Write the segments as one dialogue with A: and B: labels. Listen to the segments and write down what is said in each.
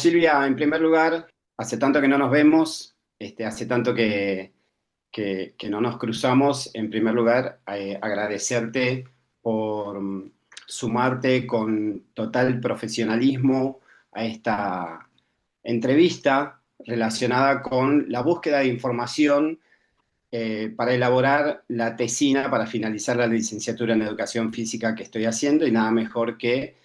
A: Silvia, en primer lugar, hace tanto que no nos vemos, hace tanto que no nos cruzamos. En primer lugar, agradecerte por sumarte con total profesionalismo a esta entrevista relacionada con la búsqueda de información para elaborar la tesina para finalizar la licenciatura en Educación Física que estoy haciendo, y nada mejor que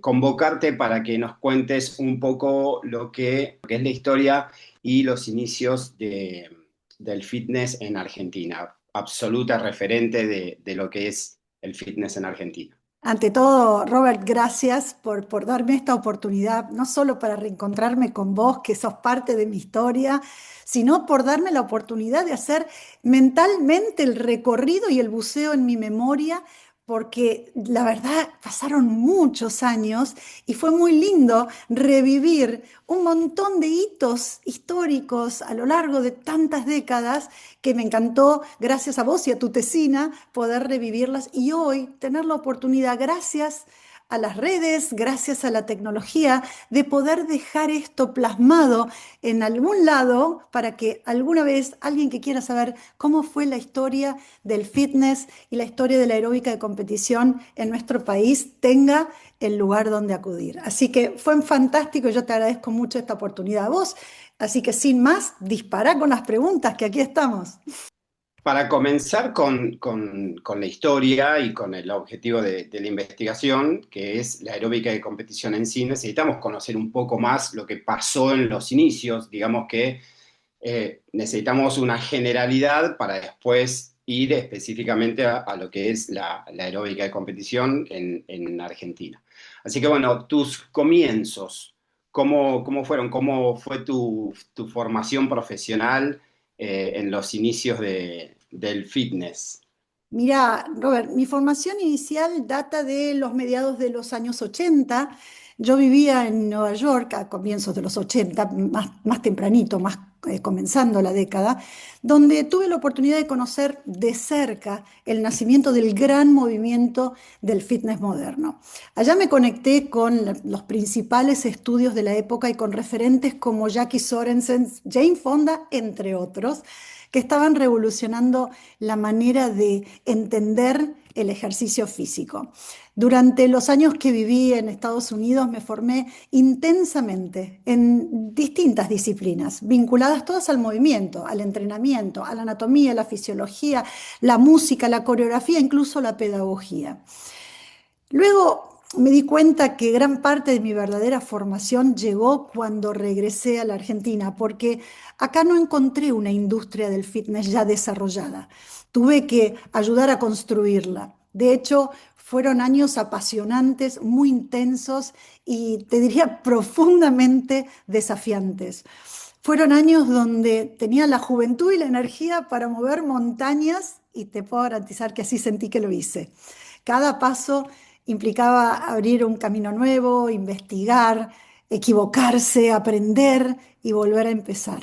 A: convocarte para que nos cuentes un poco lo que es la historia y los inicios del fitness en Argentina, absoluta referente de lo que es el fitness en Argentina.
B: Ante todo, Robert, gracias por darme esta oportunidad, no solo para reencontrarme con vos, que sos parte de mi historia, sino por darme la oportunidad de hacer mentalmente el recorrido y el buceo en mi memoria, porque la verdad pasaron muchos años y fue muy lindo revivir un montón de hitos históricos a lo largo de tantas décadas que me encantó, gracias a vos y a tu tesina, poder revivirlas y hoy tener la oportunidad, gracias a las redes, gracias a la tecnología, de poder dejar esto plasmado en algún lado para que alguna vez alguien que quiera saber cómo fue la historia del fitness y la historia de la aeróbica de competición en nuestro país tenga el lugar donde acudir. Así que fue fantástico, yo te agradezco mucho esta oportunidad a vos. Así que sin más, dispara con las preguntas, que aquí estamos.
A: Para comenzar con la historia y con el objetivo de la investigación, que es la aeróbica de competición en sí, necesitamos conocer un poco más lo que pasó en los inicios. Digamos que necesitamos una generalidad para después ir específicamente a lo que es la aeróbica de competición en Argentina. Así que bueno, tus comienzos, ¿cómo fueron? ¿Cómo fue tu formación profesional en los inicios del fitness?
B: Mira, Robert, mi formación inicial data de los mediados de los años 80. Yo vivía en Nueva York a comienzos de los 80, más tempranito, más comenzando la década, donde tuve la oportunidad de conocer de cerca el nacimiento del gran movimiento del fitness moderno. Allá me conecté con los principales estudios de la época y con referentes como Jackie Sorensen, Jane Fonda, entre otros, que estaban revolucionando la manera de entender el ejercicio físico. Durante los años que viví en Estados Unidos me formé intensamente en distintas disciplinas, vinculadas todas al movimiento, al entrenamiento, a la anatomía, la fisiología, la música, la coreografía, incluso la pedagogía. Luego me di cuenta que gran parte de mi verdadera formación llegó cuando regresé a la Argentina, porque acá no encontré una industria del fitness ya desarrollada. Tuve que ayudar a construirla. De hecho, fueron años apasionantes, muy intensos y te diría profundamente desafiantes. Fueron años donde tenía la juventud y la energía para mover montañas y te puedo garantizar que así sentí que lo hice. Cada paso implicaba abrir un camino nuevo, investigar, equivocarse, aprender y volver a empezar.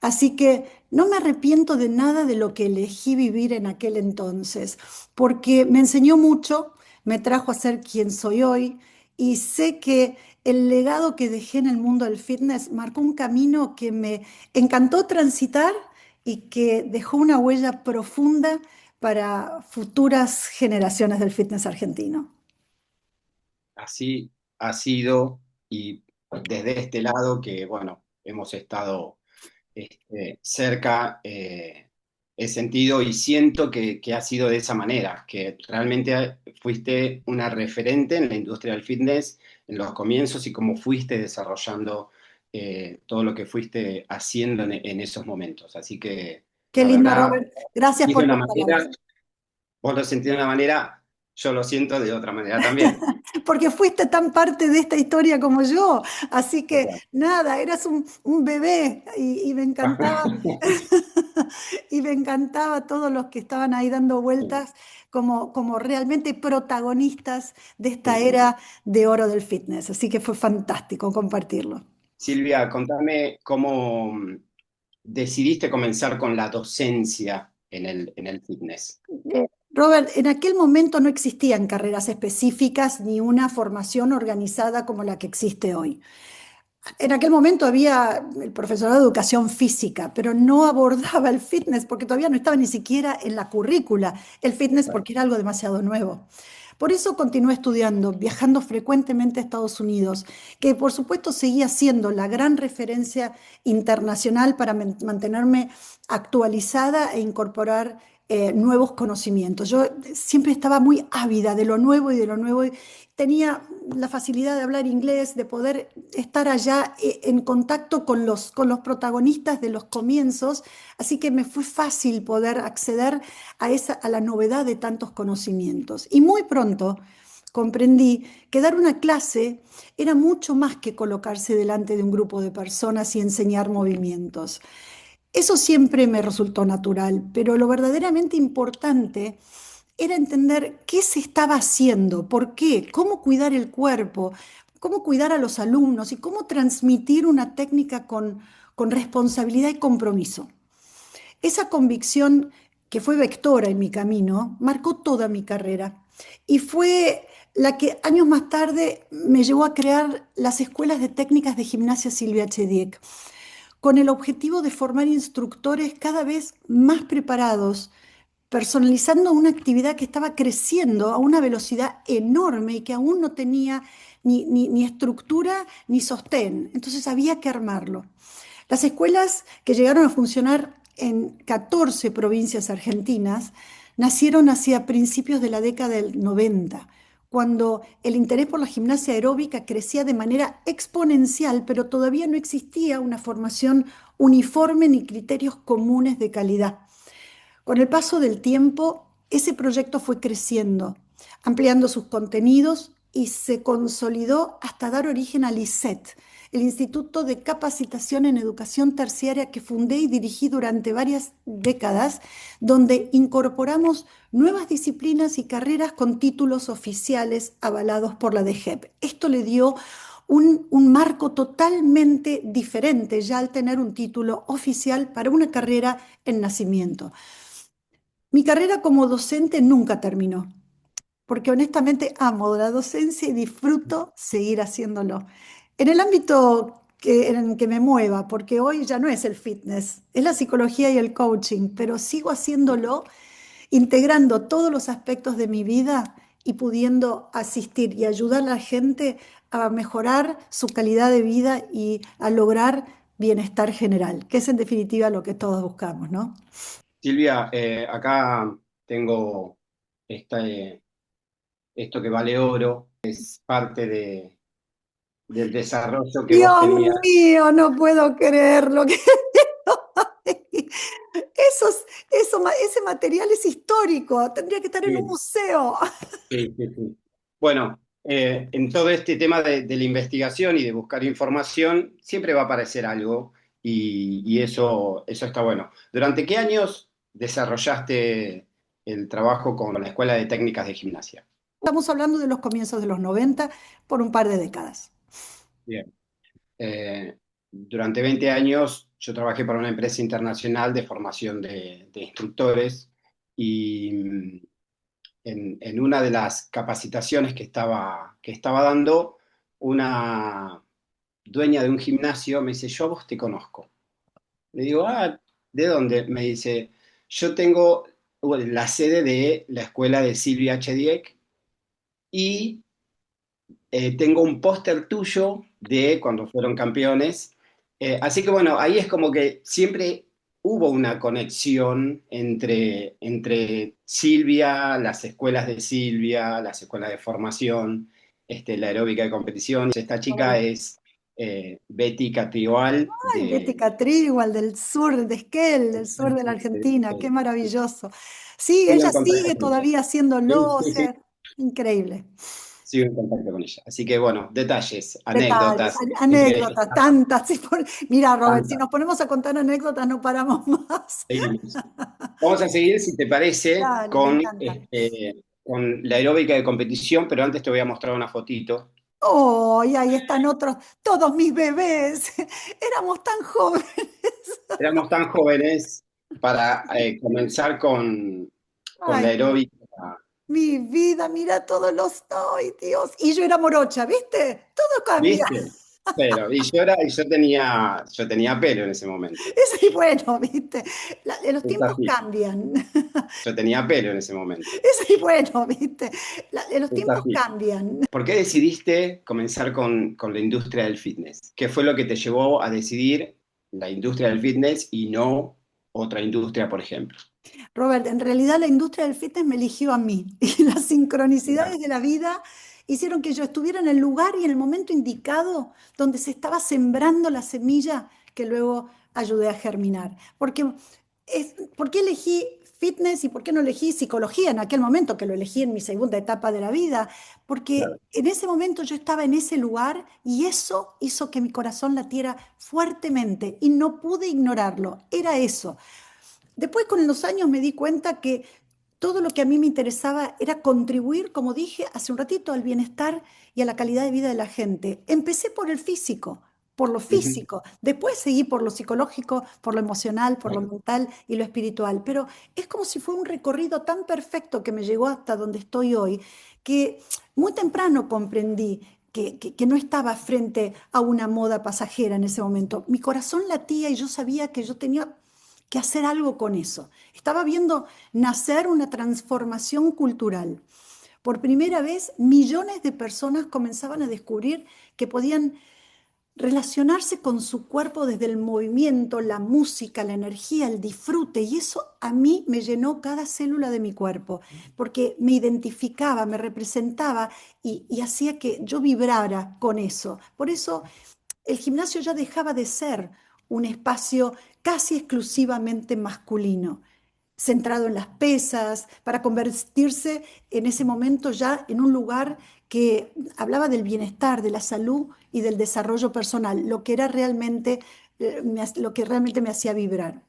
B: Así que no me arrepiento de nada de lo que elegí vivir en aquel entonces, porque me enseñó mucho, me trajo a ser quien soy hoy y sé que el legado que dejé en el mundo del fitness marcó un camino que me encantó transitar y que dejó una huella profunda para futuras generaciones del fitness argentino.
A: Así ha sido, y desde este lado que, bueno, hemos estado cerca, he sentido y siento que ha sido de esa manera, que realmente fuiste una referente en la industria del fitness en los comienzos y cómo fuiste desarrollando todo lo que fuiste haciendo en esos momentos. Así que,
B: Qué
A: la
B: lindo,
A: verdad,
B: Robert. Gracias
A: y de
B: por
A: una
B: tus
A: manera,
B: palabras.
A: vos lo sentís de una manera, yo lo siento de otra manera también.
B: Porque fuiste tan parte de esta historia como yo. Así que nada, eras un bebé y me encantaba, y me encantaba todos los que estaban ahí dando vueltas como realmente protagonistas de esta era de oro del fitness. Así que fue fantástico compartirlo.
A: Silvia, contame cómo decidiste comenzar con la docencia en el fitness.
B: Robert, en aquel momento no existían carreras específicas ni una formación organizada como la que existe hoy. En aquel momento había el profesorado de educación física, pero no abordaba el fitness porque todavía no estaba ni siquiera en la currícula el fitness porque era algo demasiado nuevo. Por eso continué estudiando, viajando frecuentemente a Estados Unidos, que por supuesto seguía siendo la gran referencia internacional para mantenerme actualizada e incorporar nuevos conocimientos. Yo siempre estaba muy ávida de lo nuevo y de lo nuevo. Tenía la facilidad de hablar inglés, de poder estar allá en contacto con los protagonistas de los comienzos, así que me fue fácil poder acceder a la novedad de tantos conocimientos. Y muy pronto comprendí que dar una clase era mucho más que colocarse delante de un grupo de personas y enseñar movimientos. Eso siempre me resultó natural, pero lo verdaderamente importante era entender qué se estaba haciendo, por qué, cómo cuidar el cuerpo, cómo cuidar a los alumnos y cómo transmitir una técnica con responsabilidad y compromiso. Esa convicción que fue vectora en mi camino marcó toda mi carrera y fue la que años más tarde me llevó a crear las escuelas de técnicas de gimnasia Silvia Chediek, con el objetivo de formar instructores cada vez más preparados, personalizando una actividad que estaba creciendo a una velocidad enorme y que aún no tenía ni estructura ni sostén. Entonces había que armarlo. Las escuelas que llegaron a funcionar en 14 provincias argentinas nacieron hacia principios de la década del 90, cuando el interés por la gimnasia aeróbica crecía de manera exponencial, pero todavía no existía una formación uniforme ni criterios comunes de calidad. Con el paso del tiempo, ese proyecto fue creciendo, ampliando sus contenidos y se consolidó hasta dar origen al ISET, el Instituto de Capacitación en Educación Terciaria que fundé y dirigí durante varias décadas, donde incorporamos nuevas disciplinas y carreras con títulos oficiales avalados por la DGEP. Esto le dio un marco totalmente diferente ya al tener un título oficial para una carrera en nacimiento. Mi carrera como docente nunca terminó, porque honestamente amo la docencia y disfruto seguir haciéndolo. En el ámbito en el que me mueva, porque hoy ya no es el fitness, es la psicología y el coaching, pero sigo haciéndolo, integrando todos los aspectos de mi vida y pudiendo asistir y ayudar a la gente a mejorar su calidad de vida y a lograr bienestar general, que es en definitiva lo que todos buscamos, ¿no?
A: Silvia, acá tengo este, esto que vale oro, es parte del desarrollo que vos
B: Dios
A: tenías.
B: mío, no puedo creerlo. Ese material es histórico, tendría que estar en un
A: Sí,
B: museo.
A: sí, sí, sí. Bueno, en todo este tema de la investigación y de buscar información, siempre va a aparecer algo y eso está bueno. ¿Durante qué años desarrollaste el trabajo con la Escuela de Técnicas de Gimnasia?
B: Estamos hablando de los comienzos de los 90 por un par de décadas.
A: Bien. Durante 20 años yo trabajé para una empresa internacional de formación de instructores y en una de las capacitaciones que estaba dando, una dueña de un gimnasio me dice, yo a vos te conozco. Le digo, ah, ¿de dónde? Me dice, yo tengo la sede de la escuela de Silvia Chediek y tengo un póster tuyo de cuando fueron campeones. Así que bueno, ahí es como que siempre hubo una conexión entre Silvia, las escuelas de Silvia, las escuelas de formación, la aeróbica de competición. Esta chica es Betty Catrioal
B: Ay, Betty Catrí, igual del sur, de Esquel, del sur de la Argentina, qué maravilloso. Sí,
A: sigo
B: ella
A: en contacto
B: sigue
A: con ella.
B: todavía haciéndolo,
A: Sí,
B: o
A: sí, sí,
B: sea, increíble.
A: sigo en contacto con ella. Así que bueno, detalles,
B: Detalles,
A: anécdotas, siempre
B: anécdotas, tantas. Mira, Robert, si
A: tantas.
B: nos ponemos a contar anécdotas no paramos más.
A: Seguimos. Vamos a seguir, si te parece,
B: Dale, me encanta.
A: con la aeróbica de competición, pero antes te voy a mostrar una fotito.
B: Oh, y ahí están otros, todos mis bebés. Éramos tan jóvenes.
A: Éramos tan jóvenes para comenzar con la
B: Ay,
A: aeróbica,
B: mi vida, mira todos los. Ay, Dios. Y yo era morocha, ¿viste? Todo cambia.
A: ¿viste? Yo tenía pelo en ese momento.
B: Y bueno, ¿viste? Los
A: Es
B: tiempos
A: así.
B: cambian.
A: Yo tenía pelo en ese momento.
B: Y bueno, ¿viste? Los
A: Es
B: tiempos
A: así.
B: cambian.
A: ¿Por qué decidiste comenzar con la industria del fitness? ¿Qué fue lo que te llevó a decidir la industria del fitness y no otra industria, por ejemplo?
B: Robert, en realidad la industria del fitness me eligió a mí y las
A: Mira.
B: sincronicidades de la vida hicieron que yo estuviera en el lugar y en el momento indicado donde se estaba sembrando la semilla que luego ayudé a germinar. ¿Por qué elegí fitness y por qué no elegí psicología en aquel momento, que lo elegí en mi segunda etapa de la vida? Porque
A: Claro.
B: en ese momento yo estaba en ese lugar y eso hizo que mi corazón latiera fuertemente y no pude ignorarlo. Era eso. Después, con los años, me di cuenta que todo lo que a mí me interesaba era contribuir, como dije hace un ratito, al bienestar y a la calidad de vida de la gente. Empecé por el físico, por lo
A: Ujú.
B: físico, después seguí por lo psicológico, por lo emocional, por lo
A: Claro.
B: mental y lo espiritual. Pero es como si fue un recorrido tan perfecto que me llegó hasta donde estoy hoy, que muy temprano comprendí que no estaba frente a una moda pasajera en ese momento. Mi corazón latía y yo sabía que yo tenía que hacer algo con eso. Estaba viendo nacer una transformación cultural. Por primera vez, millones de personas comenzaban a descubrir que podían relacionarse con su cuerpo desde el movimiento, la música, la energía, el disfrute. Y eso a mí me llenó cada célula de mi cuerpo, porque me identificaba, me representaba y hacía que yo vibrara con eso. Por eso el gimnasio ya dejaba de ser un espacio casi exclusivamente masculino, centrado en las pesas, para convertirse en ese momento ya en un lugar que hablaba del bienestar, de la salud y del desarrollo personal, lo que era realmente, lo que realmente me hacía vibrar.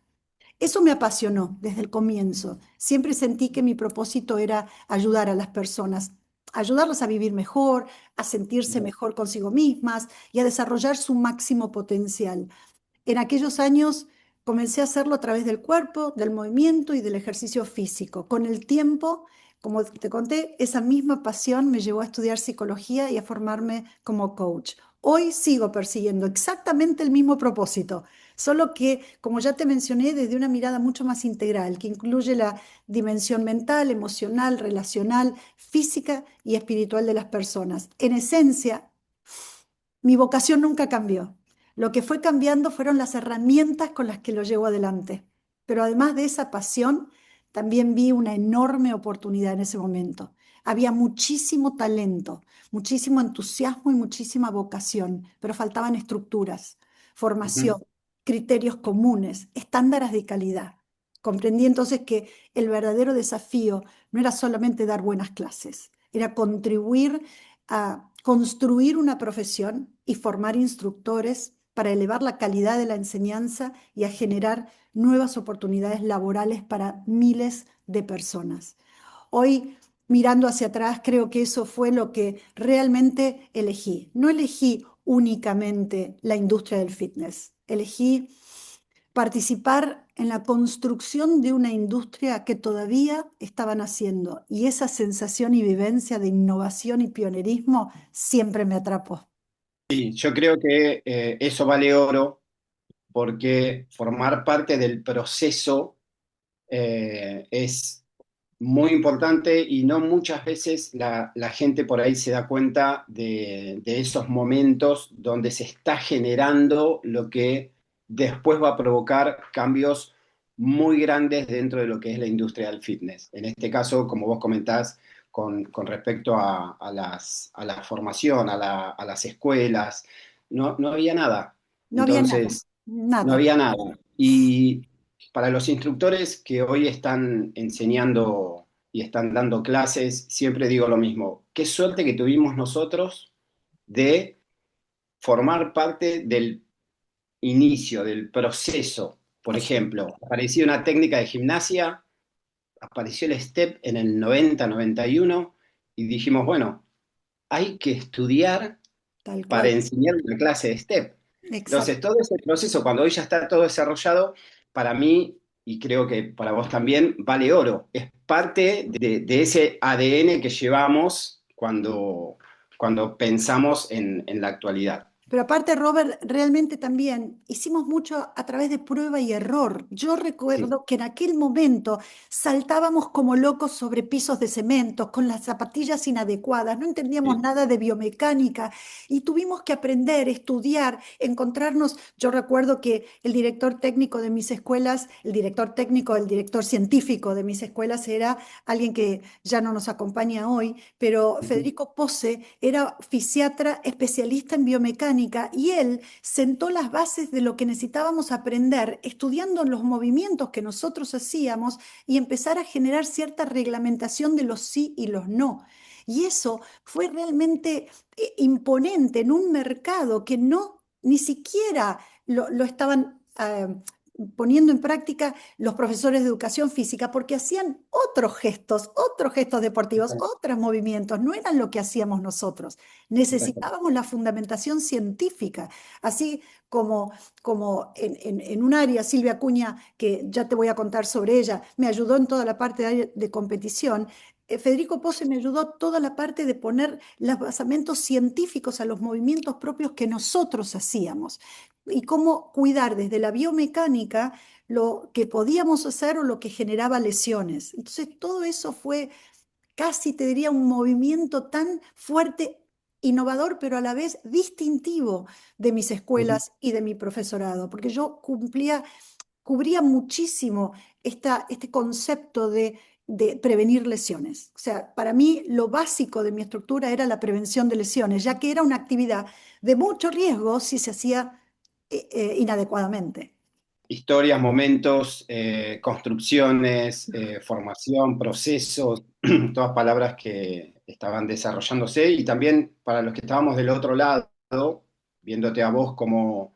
B: Eso me apasionó desde el comienzo. Siempre sentí que mi propósito era ayudar a las personas, ayudarlas a vivir mejor, a sentirse mejor consigo mismas y a desarrollar su máximo potencial. En aquellos años comencé a hacerlo a través del cuerpo, del movimiento y del ejercicio físico. Con el tiempo, como te conté, esa misma pasión me llevó a estudiar psicología y a formarme como coach. Hoy sigo persiguiendo exactamente el mismo propósito, solo que, como ya te mencioné, desde una mirada mucho más integral, que incluye la dimensión mental, emocional, relacional, física y espiritual de las personas. En esencia, mi vocación nunca cambió. Lo que fue cambiando fueron las herramientas con las que lo llevo adelante. Pero además de esa pasión, también vi una enorme oportunidad en ese momento. Había muchísimo talento, muchísimo entusiasmo y muchísima vocación, pero faltaban estructuras,
A: Ujú.
B: formación, criterios comunes, estándares de calidad. Comprendí entonces que el verdadero desafío no era solamente dar buenas clases, era contribuir a construir una profesión y formar instructores para elevar la calidad de la enseñanza y a generar nuevas oportunidades laborales para miles de personas. Hoy, mirando hacia atrás, creo que eso fue lo que realmente elegí. No elegí únicamente la industria del fitness, elegí participar en la construcción de una industria que todavía estaban haciendo. Y esa sensación y vivencia de innovación y pionerismo siempre me atrapó.
A: Sí, yo creo que eso vale oro porque formar parte del proceso es muy importante y no muchas veces la gente por ahí se da cuenta de esos momentos donde se está generando lo que después va a provocar cambios muy grandes dentro de lo que es la industria del fitness. En este caso, como vos comentás, con respecto a la formación, a las escuelas, no había nada.
B: No había nada,
A: Entonces, no
B: nada.
A: había nada. Y para los instructores que hoy están enseñando y están dando clases, siempre digo lo mismo. Qué suerte que tuvimos nosotros de formar parte del inicio, del proceso. Por ejemplo, apareció una técnica de gimnasia, apareció el STEP en el 90-91 y dijimos, bueno, hay que estudiar
B: Tal
A: para
B: cual.
A: enseñar una clase de STEP.
B: Exacto.
A: Entonces, todo ese proceso, cuando hoy ya está todo desarrollado, para mí, y creo que para vos también, vale oro. Es parte de ese ADN que llevamos cuando pensamos en la actualidad.
B: Pero aparte, Robert, realmente también hicimos mucho a través de prueba y error. Yo
A: Sí,
B: recuerdo que en aquel momento saltábamos como locos sobre pisos de cemento, con las zapatillas inadecuadas, no entendíamos
A: sí.
B: nada de biomecánica y tuvimos que aprender, estudiar, encontrarnos. Yo recuerdo que el director técnico de mis escuelas, el director técnico, el director científico de mis escuelas era alguien que ya no nos acompaña hoy, pero
A: Ujú.
B: Federico Pose era fisiatra especialista en biomecánica y él sentó las bases de lo que necesitábamos aprender estudiando los movimientos que nosotros hacíamos y empezar a generar cierta reglamentación de los sí y los no. Y eso fue realmente imponente en un mercado que no ni siquiera lo estaban poniendo en práctica los profesores de educación física porque hacían otros gestos deportivos, otros movimientos, no eran lo que hacíamos nosotros.
A: Exacto.
B: Necesitábamos la fundamentación científica, así como en un área, Silvia Acuña, que ya te voy a contar sobre ella, me ayudó en toda la parte de competición. Federico Pose me ayudó toda la parte de poner los basamentos científicos a los movimientos propios que nosotros hacíamos y cómo cuidar desde la biomecánica lo que podíamos hacer o lo que generaba lesiones. Entonces, todo eso fue casi, te diría, un movimiento tan fuerte, innovador, pero a la vez distintivo de mis
A: Ujú.
B: escuelas y de mi profesorado, porque yo cubría muchísimo este concepto de prevenir lesiones. O sea, para mí lo básico de mi estructura era la prevención de lesiones, ya que era una actividad de mucho riesgo si se hacía inadecuadamente.
A: Historias, momentos, construcciones, formación, procesos, todas palabras que estaban desarrollándose y también para los que estábamos del otro lado, viéndote a vos como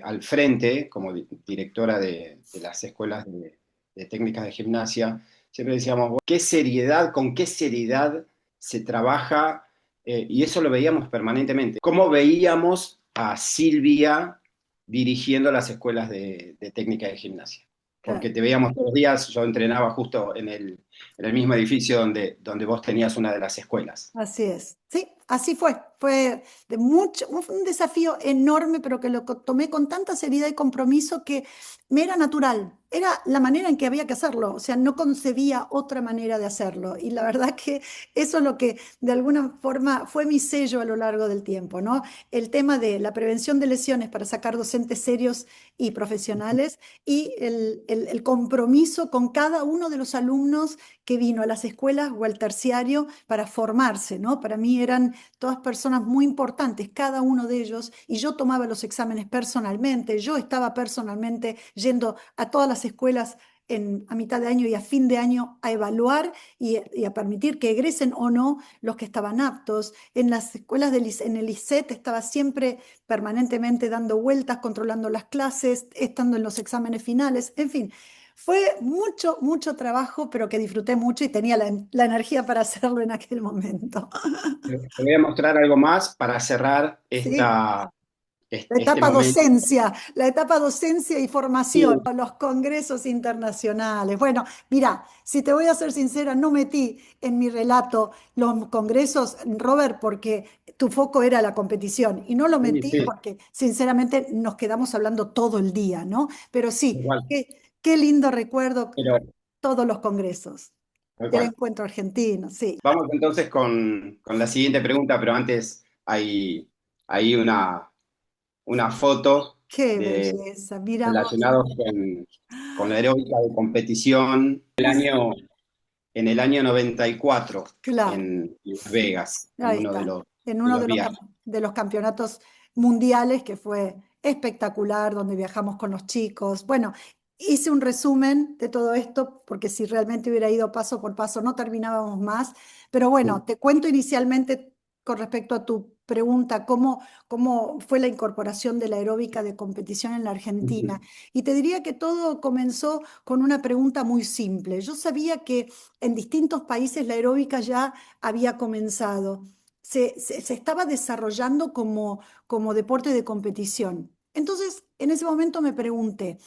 A: al frente, como directora de las escuelas de técnicas de gimnasia, siempre decíamos, "Bueno, qué seriedad, con qué seriedad se trabaja", y eso lo veíamos permanentemente. ¿Cómo veíamos a Silvia dirigiendo las escuelas de técnica de gimnasia? Porque
B: Claro.
A: te veíamos todos los días, yo entrenaba justo en el mismo edificio donde vos tenías una de las escuelas.
B: Así es. Sí, así fue. Fue fue un desafío enorme, pero que tomé con tanta seriedad y compromiso que me era natural. Era la manera en que había que hacerlo. O sea, no concebía otra manera de hacerlo. Y la verdad que eso es lo que de alguna forma fue mi sello a lo largo del tiempo, ¿no? El tema de la prevención de lesiones para sacar docentes serios y profesionales y el compromiso con cada uno de los alumnos que vino a las escuelas o al terciario para formarse, ¿no? Para mí eran todas personas muy importantes, cada uno de ellos, y yo tomaba los exámenes personalmente, yo estaba personalmente yendo a todas las escuelas a mitad de año y a fin de año a evaluar y a permitir que egresen o no los que estaban aptos. En las escuelas en el ISET estaba siempre permanentemente dando vueltas, controlando las clases, estando en los exámenes finales, en fin. Fue mucho, mucho trabajo, pero que disfruté mucho y tenía la energía para hacerlo en aquel momento.
A: Te voy a mostrar algo más para cerrar
B: Sí,
A: este momento.
B: la etapa docencia y formación,
A: Sí,
B: los congresos internacionales. Bueno, mira, si te voy a ser sincera, no metí en mi relato los congresos, Robert, porque tu foco era la competición y no lo
A: sí,
B: metí
A: sí,
B: porque sinceramente nos quedamos hablando todo el día, ¿no? Pero sí,
A: igual,
B: qué lindo recuerdo
A: pero
B: todos los congresos.
A: tal
B: El
A: cual.
B: encuentro argentino, sí.
A: Vamos entonces con la siguiente pregunta, pero antes hay una foto
B: Qué
A: de,
B: belleza, mira vos.
A: relacionados con la aeróbica de competición en el año 94
B: Claro,
A: en Las Vegas, en
B: ahí
A: uno
B: está. En
A: de
B: uno
A: los viajes.
B: de los campeonatos mundiales que fue espectacular, donde viajamos con los chicos. Bueno, hice un resumen de todo esto, porque si realmente hubiera ido paso por paso no terminábamos más. Pero bueno, te cuento inicialmente con respecto a tu pregunta, cómo fue la incorporación de la aeróbica de competición en la Argentina. Y te diría que todo comenzó con una pregunta muy simple. Yo sabía que en distintos países la aeróbica ya había comenzado, se estaba desarrollando como deporte de competición. Entonces, en ese momento me pregunté,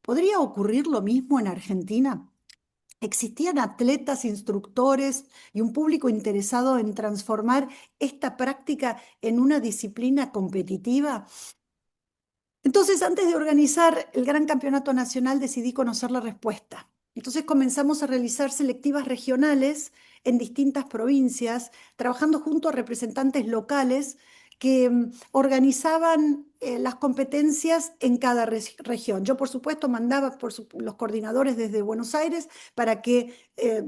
B: ¿podría ocurrir lo mismo en Argentina? existían atletas, instructores y un público interesado en transformar esta práctica en una disciplina competitiva. Entonces, antes de organizar el gran campeonato nacional, decidí conocer la respuesta. Entonces comenzamos a realizar selectivas regionales en distintas provincias, trabajando junto a representantes locales que organizaban las competencias en cada región. Yo, por supuesto, mandaba los coordinadores desde Buenos Aires para que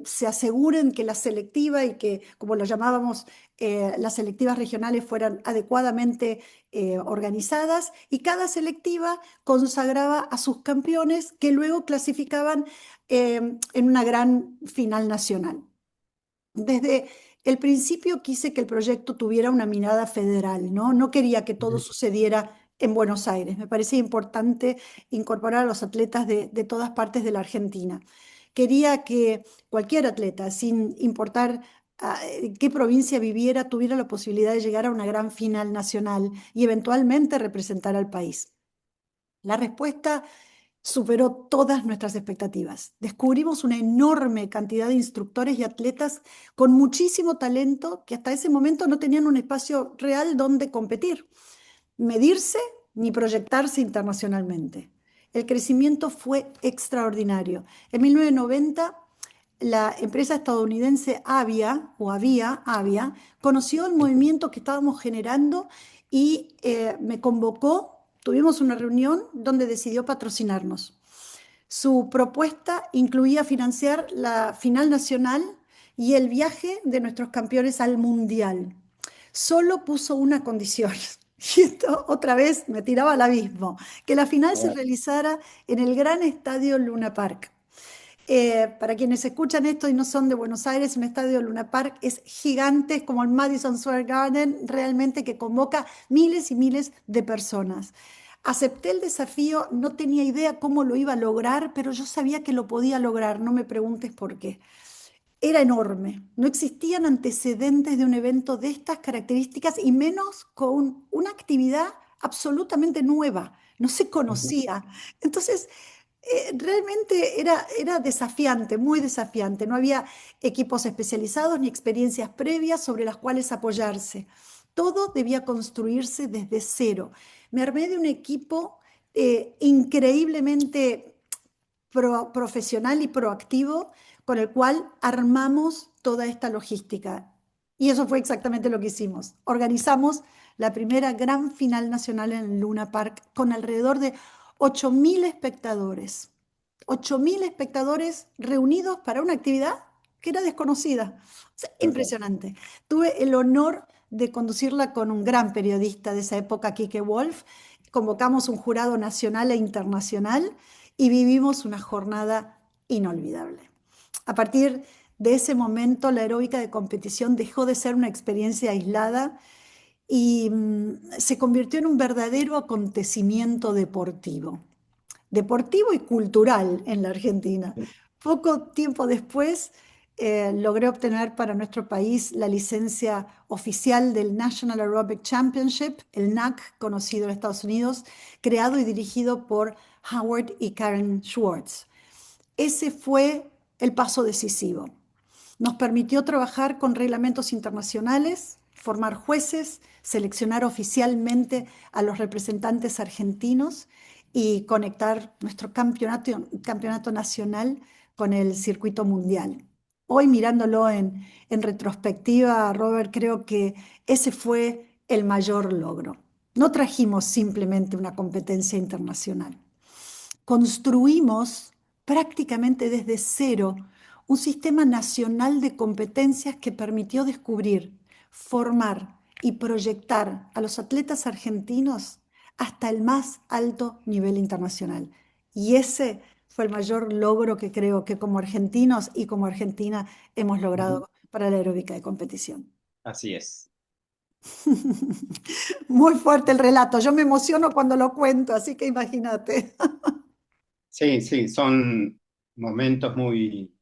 B: se aseguren que la selectiva y que, como lo llamábamos, las selectivas regionales fueran adecuadamente organizadas, y cada selectiva consagraba a sus campeones que luego clasificaban en una gran final nacional. Desde el principio quise que el proyecto tuviera una mirada federal, ¿no? No quería que todo
A: Ujú.
B: sucediera en Buenos Aires. Me parecía importante incorporar a los atletas de todas partes de la Argentina. Quería que cualquier atleta, sin importar en qué provincia viviera, tuviera la posibilidad de llegar a una gran final nacional y eventualmente representar al país. La respuesta superó todas nuestras expectativas. Descubrimos una enorme cantidad de instructores y atletas con muchísimo talento que hasta ese momento no tenían un espacio real donde competir, medirse ni proyectarse internacionalmente. El crecimiento fue extraordinario. En 1990, la empresa estadounidense Avia, conoció el movimiento que estábamos generando y me convocó. Tuvimos una reunión donde decidió patrocinarnos. Su propuesta incluía financiar la final nacional y el viaje de nuestros campeones al mundial. Solo puso una condición, y esto otra vez me tiraba al abismo: que la final
A: A
B: se
A: ver.
B: realizara en el gran estadio Luna Park. Para quienes escuchan esto y no son de Buenos Aires, un estadio Luna Park es gigante, es como el Madison Square Garden, realmente, que convoca miles y miles de personas. Acepté el desafío, no tenía idea cómo lo iba a lograr, pero yo sabía que lo podía lograr, no me preguntes por qué. Era enorme, no existían antecedentes de un evento de estas características y menos con una actividad absolutamente nueva, no se
A: Ujú.
B: conocía. Entonces, realmente era desafiante, muy desafiante. No había equipos especializados ni experiencias previas sobre las cuales apoyarse. Todo debía construirse desde cero. Me armé de un equipo increíblemente profesional y proactivo, con el cual armamos toda esta logística. Y eso fue exactamente lo que hicimos. Organizamos la primera gran final nacional en el Luna Park con alrededor de 8.000 espectadores. 8.000 espectadores reunidos para una actividad que era desconocida. O sea,
A: Tal cual.
B: impresionante. Tuve el honor de conducirla con un gran periodista de esa época, Quique Wolf. Convocamos un jurado nacional e internacional y vivimos una jornada inolvidable. A partir de ese momento, la aeróbica de competición dejó de ser una experiencia aislada y se convirtió en un verdadero acontecimiento deportivo y cultural en la Argentina. Poco tiempo después, logré obtener para nuestro país la licencia oficial del National Aerobic Championship, el NAC, conocido en Estados Unidos, creado y dirigido por Howard y Karen Schwartz. Ese fue el paso decisivo. Nos permitió trabajar con reglamentos internacionales, formar jueces, seleccionar oficialmente a los representantes argentinos y conectar nuestro campeonato nacional con el circuito mundial. Hoy, mirándolo en retrospectiva, Robert, creo que ese fue el mayor logro. No trajimos simplemente una competencia internacional. Construimos prácticamente desde cero un sistema nacional de competencias que permitió descubrir, formar y proyectar a los atletas argentinos hasta el más alto nivel internacional. Y ese fue el mayor logro que creo que como argentinos y como Argentina hemos
A: Ujú.
B: logrado para la aeróbica de competición.
A: Así es.
B: Muy fuerte el relato, yo me emociono cuando lo cuento, así que imagínate.
A: Sí, sí, son momentos muy,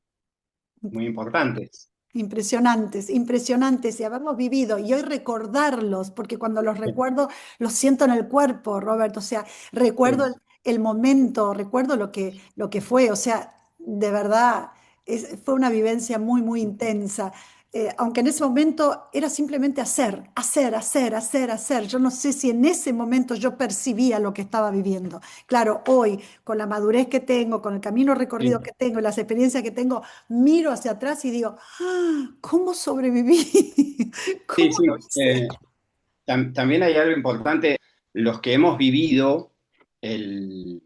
A: muy importantes.
B: Impresionantes, impresionantes, y haberlos vivido y hoy recordarlos, porque cuando los
A: Sí,
B: recuerdo los siento en el cuerpo, Robert. O sea, recuerdo
A: sí.
B: el momento, recuerdo lo que fue, o sea, de verdad, fue una vivencia muy, muy intensa. Aunque en ese momento era simplemente hacer, hacer, hacer, hacer, hacer. Yo no sé si en ese momento yo percibía lo que estaba viviendo. Claro, hoy, con la madurez que tengo, con el camino recorrido
A: Sí,
B: que tengo, las experiencias que tengo, miro hacia atrás y digo, "Ah, ¿cómo sobreviví?
A: sí,
B: ¿Cómo
A: sí.
B: lo hice?"
A: También hay algo importante, los que hemos vivido el-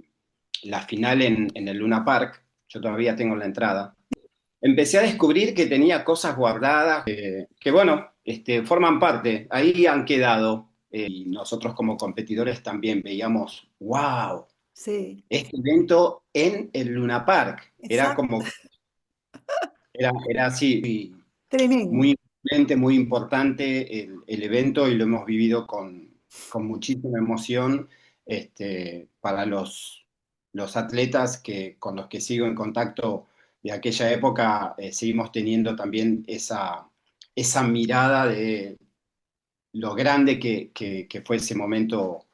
A: la final en el Luna Park, yo todavía tengo la entrada, empecé a descubrir que tenía cosas guardadas que, bueno, forman parte, ahí han quedado. Y nosotros como competidores también veíamos, wow,
B: Sí,
A: este evento en el Luna Park. Era
B: exacto,
A: como, era así,
B: tremendo.
A: muy influyente, muy importante el evento y lo hemos vivido con muchísima emoción para los atletas con los que sigo en contacto de aquella época. Seguimos teniendo también esa mirada de lo grande que fue ese momento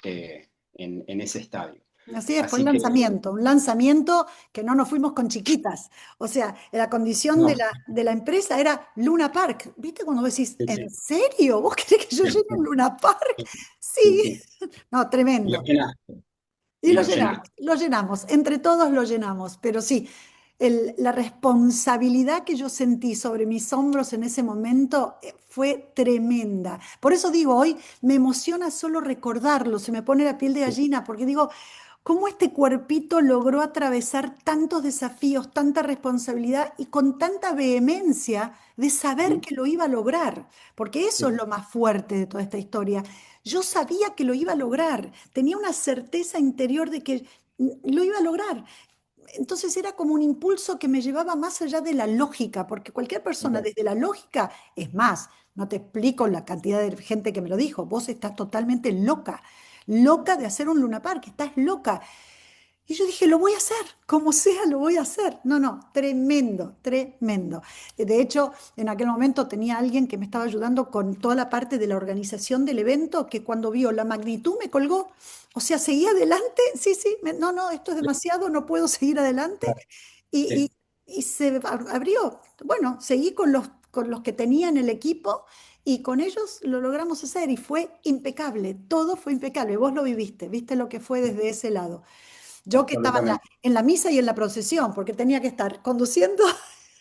A: en ese estadio.
B: Así es, fue
A: Así que,
B: un lanzamiento que no nos fuimos con chiquitas. O sea, la condición de
A: no,
B: la empresa era Luna Park. ¿Viste cuando vos decís,
A: sí,
B: ¿en
A: sí,
B: serio? ¿Vos querés que yo
A: sí,
B: llene un Luna Park?
A: sí,
B: Sí,
A: sí.
B: no,
A: Y lo
B: tremendo.
A: llenaste,
B: Y
A: y lo llenaste.
B: lo llenamos, entre todos lo llenamos, pero sí, la responsabilidad que yo sentí sobre mis hombros en ese momento fue tremenda. Por eso digo, hoy me emociona solo recordarlo, se me pone la piel de gallina, porque digo, ¿cómo este cuerpito logró atravesar tantos desafíos, tanta responsabilidad y con tanta vehemencia de saber
A: Sí,
B: que lo iba a lograr? Porque eso es
A: sí.
B: lo más fuerte de toda esta historia. Yo sabía que lo iba a lograr, tenía una certeza interior de que lo iba a lograr. Entonces era como un impulso que me llevaba más allá de la lógica, porque cualquier persona desde la lógica, es más, no te explico la cantidad de gente que me lo dijo, vos estás totalmente loca, loca de hacer un Luna Park, estás loca. Y yo dije, lo voy a hacer, como sea, lo voy a hacer. No, no, tremendo, tremendo. De hecho, en aquel momento tenía alguien que me estaba ayudando con toda la parte de la organización del evento, que cuando vio la magnitud me colgó. O sea, seguía adelante, sí, sí, no, no, esto es demasiado, no puedo seguir adelante. Y,
A: Sí,
B: y se abrió. Bueno, seguí con los que tenía en el equipo y con ellos lo logramos hacer y fue impecable, todo fue impecable. Vos lo viviste, viste lo que fue desde ese lado. Yo que estaba
A: absolutamente.
B: en la misa y en la procesión, porque tenía que estar conduciendo,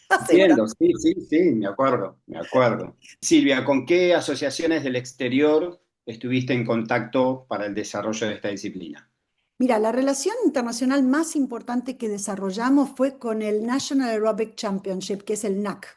B: asegurando.
A: Entiendo, sí, sí, sí, me acuerdo, me acuerdo. Silvia, ¿con qué asociaciones del exterior estuviste en contacto para el desarrollo de esta disciplina?
B: Mira, la relación internacional más importante que desarrollamos fue con el National Aerobic Championship, que es el NAC,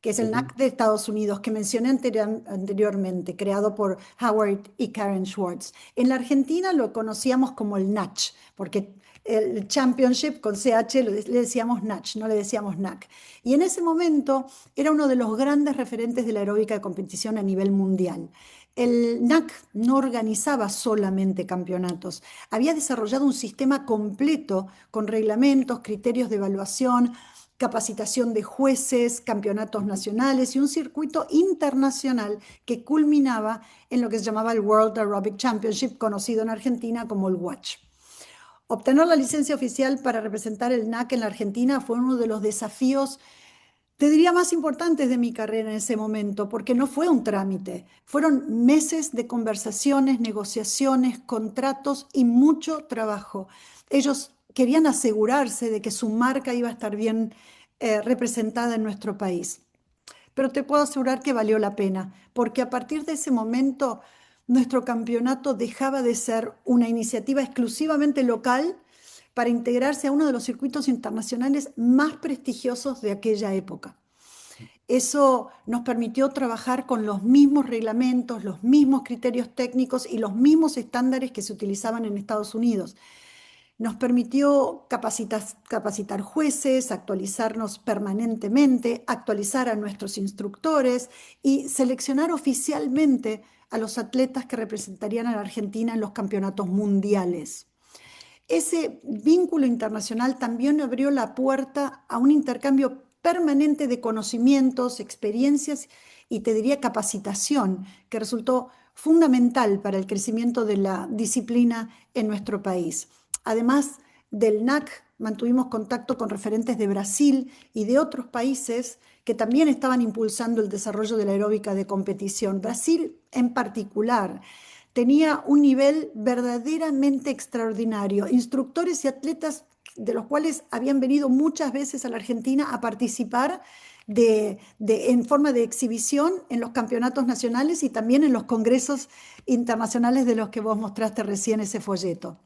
B: que es el
A: Ujú.
B: NAC de Estados Unidos, que mencioné anteriormente, creado por Howard y Karen Schwartz. En la Argentina lo conocíamos como el NACH, porque el Championship con CH le decíamos NACH, no le decíamos NAC. Y en ese momento era uno de los grandes referentes de la aeróbica de competición a nivel mundial. El NAC no organizaba solamente campeonatos, había desarrollado un sistema completo con reglamentos, criterios de evaluación, capacitación de jueces, campeonatos nacionales y un circuito internacional que culminaba en lo que se llamaba el World Aerobic Championship, conocido en Argentina como el WACH. Obtener la licencia oficial para representar el NAC en la Argentina fue uno de los desafíos, te diría, más importantes de mi carrera en ese momento, porque no fue un trámite, fueron meses de conversaciones, negociaciones, contratos y mucho trabajo. Ellos querían asegurarse de que su marca iba a estar bien representada en nuestro país. Pero te puedo asegurar que valió la pena, porque a partir de ese momento nuestro campeonato dejaba de ser una iniciativa exclusivamente local para integrarse a uno de los circuitos internacionales más prestigiosos de aquella época. Eso nos permitió trabajar con los mismos reglamentos, los mismos criterios técnicos y los mismos estándares que se utilizaban en Estados Unidos. Nos permitió capacitar jueces, actualizarnos permanentemente, actualizar a nuestros instructores y seleccionar oficialmente a los atletas que representarían a la Argentina en los campeonatos mundiales. Ese vínculo internacional también abrió la puerta a un intercambio permanente de conocimientos, experiencias y te diría capacitación, que resultó fundamental para el crecimiento de la disciplina en nuestro país. Además, del NAC mantuvimos contacto con referentes de Brasil y de otros países que también estaban impulsando el desarrollo de la aeróbica de competición. Brasil en particular tenía un nivel verdaderamente extraordinario. Instructores y atletas de los cuales habían venido muchas veces a la Argentina a participar en forma de exhibición en los campeonatos nacionales y también en los congresos internacionales de los que vos mostraste recién ese folleto.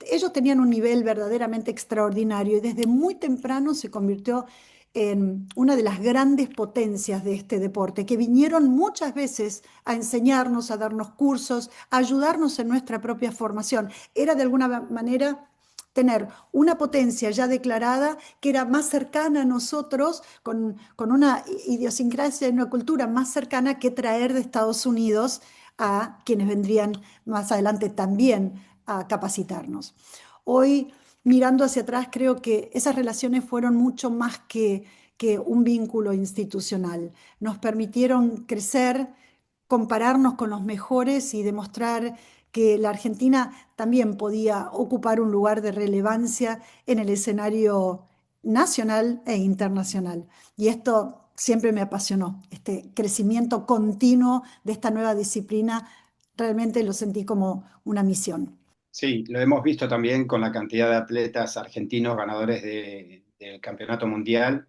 B: Ellos tenían un nivel verdaderamente extraordinario y desde muy temprano se convirtió en una de las grandes potencias de este deporte, que vinieron muchas veces a enseñarnos, a darnos cursos, a ayudarnos en nuestra propia formación. Era de alguna manera tener una potencia ya declarada que era más cercana a nosotros, con una idiosincrasia y una cultura más cercana que traer de Estados Unidos a quienes vendrían más adelante también a capacitarnos. Hoy, mirando hacia atrás, creo que esas relaciones fueron mucho más que un vínculo institucional. Nos permitieron crecer, compararnos con los mejores y demostrar que la Argentina también podía ocupar un lugar de relevancia en el escenario nacional e internacional. Y esto siempre me apasionó, este crecimiento continuo de esta nueva disciplina, realmente lo sentí como una misión.
A: Sí, lo hemos visto también con la cantidad de atletas argentinos ganadores del campeonato mundial,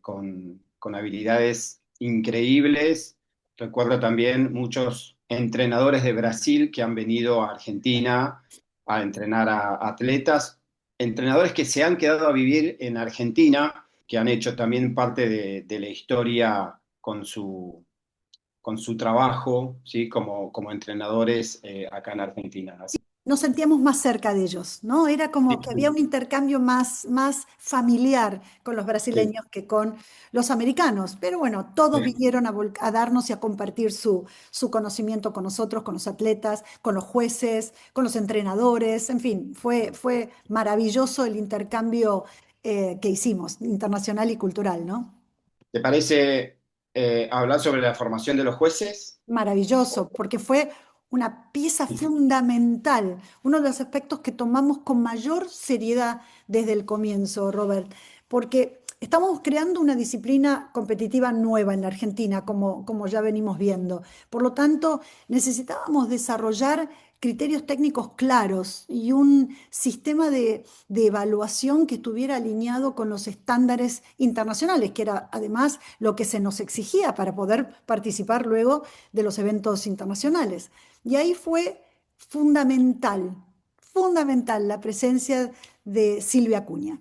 A: con habilidades increíbles. Recuerdo también muchos entrenadores de Brasil que han venido a Argentina a entrenar a atletas, entrenadores que se han quedado a vivir en Argentina, que han hecho también parte de la historia con su trabajo, ¿sí? Como entrenadores acá en Argentina. Así
B: Nos sentíamos más cerca de ellos, ¿no? Era como que había un intercambio más familiar con los
A: sí,
B: brasileños que con los americanos. Pero bueno, todos
A: sí.
B: vinieron a darnos y a compartir su conocimiento con nosotros, con los atletas, con los jueces, con los entrenadores. En fin, fue maravilloso el intercambio que hicimos, internacional y cultural, ¿no?
A: ¿Te parece hablar sobre la formación de los jueces?
B: Maravilloso, porque fue una pieza fundamental, uno de los aspectos que tomamos con mayor seriedad desde el comienzo, Robert, porque estamos creando una disciplina competitiva nueva en la Argentina, como ya venimos viendo. Por lo tanto, necesitábamos desarrollar criterios técnicos claros y un sistema de evaluación que estuviera alineado con los estándares internacionales, que era además lo que se nos exigía para poder participar luego de los eventos internacionales. Y ahí fue fundamental, fundamental la presencia de Silvia Acuña.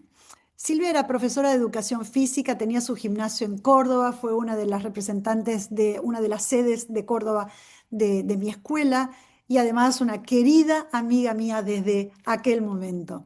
B: Silvia era profesora de educación física, tenía su gimnasio en Córdoba, fue una de las representantes de una de las sedes de Córdoba de mi escuela y además una querida amiga mía desde aquel momento.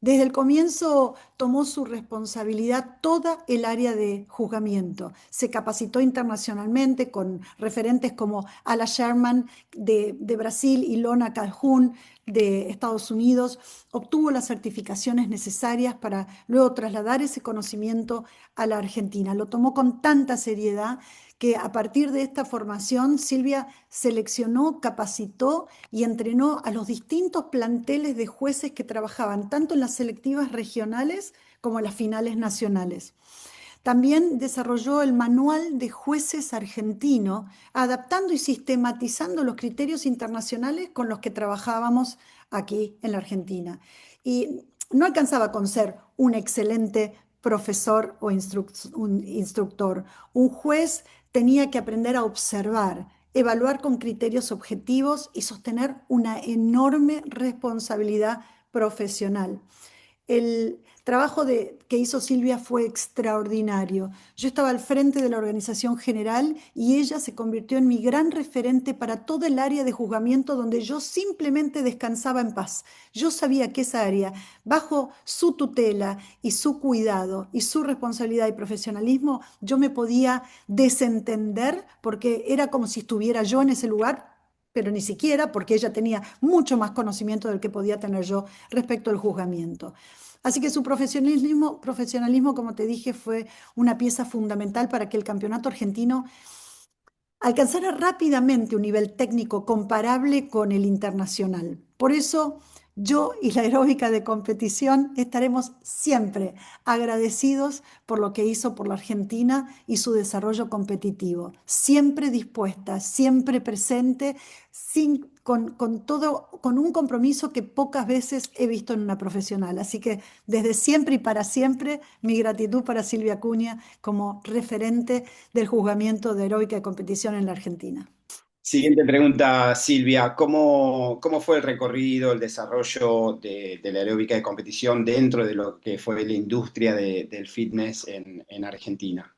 B: Desde el comienzo tomó su responsabilidad toda el área de juzgamiento. Se capacitó internacionalmente con referentes como Ala Sherman de Brasil y Lona Calhoun de Estados Unidos. Obtuvo las certificaciones necesarias para luego trasladar ese conocimiento a la Argentina. Lo tomó con tanta seriedad que a partir de esta formación Silvia seleccionó, capacitó y entrenó a los distintos planteles de jueces que trabajaban tanto en las selectivas regionales como en las finales nacionales. También desarrolló el Manual de Jueces Argentino, adaptando y sistematizando los criterios internacionales con los que trabajábamos aquí en la Argentina. Y no alcanzaba con ser un excelente profesor o un instructor. Un juez tenía que aprender a observar, evaluar con criterios objetivos y sostener una enorme responsabilidad profesional. El trabajo que hizo Silvia fue extraordinario. Yo estaba al frente de la organización general y ella se convirtió en mi gran referente para todo el área de juzgamiento donde yo simplemente descansaba en paz. Yo sabía que esa área, bajo su tutela y su cuidado y su responsabilidad y profesionalismo, yo me podía desentender porque era como si estuviera yo en ese lugar, pero ni siquiera porque ella tenía mucho más conocimiento del que podía tener yo respecto al juzgamiento. Así que su profesionalismo, como te dije, fue una pieza fundamental para que el campeonato argentino alcanzara rápidamente un nivel técnico comparable con el internacional. Por eso Yo y la aeróbica de competición estaremos siempre agradecidos por lo que hizo por la Argentina y su desarrollo competitivo. Siempre dispuesta, siempre presente, con todo, con un compromiso que pocas veces he visto en una profesional. Así que desde siempre y para siempre, mi gratitud para Silvia Acuña como referente del juzgamiento de aeróbica de competición en la Argentina.
A: Siguiente pregunta, Silvia. ¿Cómo fue el recorrido, el desarrollo de la aeróbica de competición dentro de lo que fue la industria del fitness en Argentina?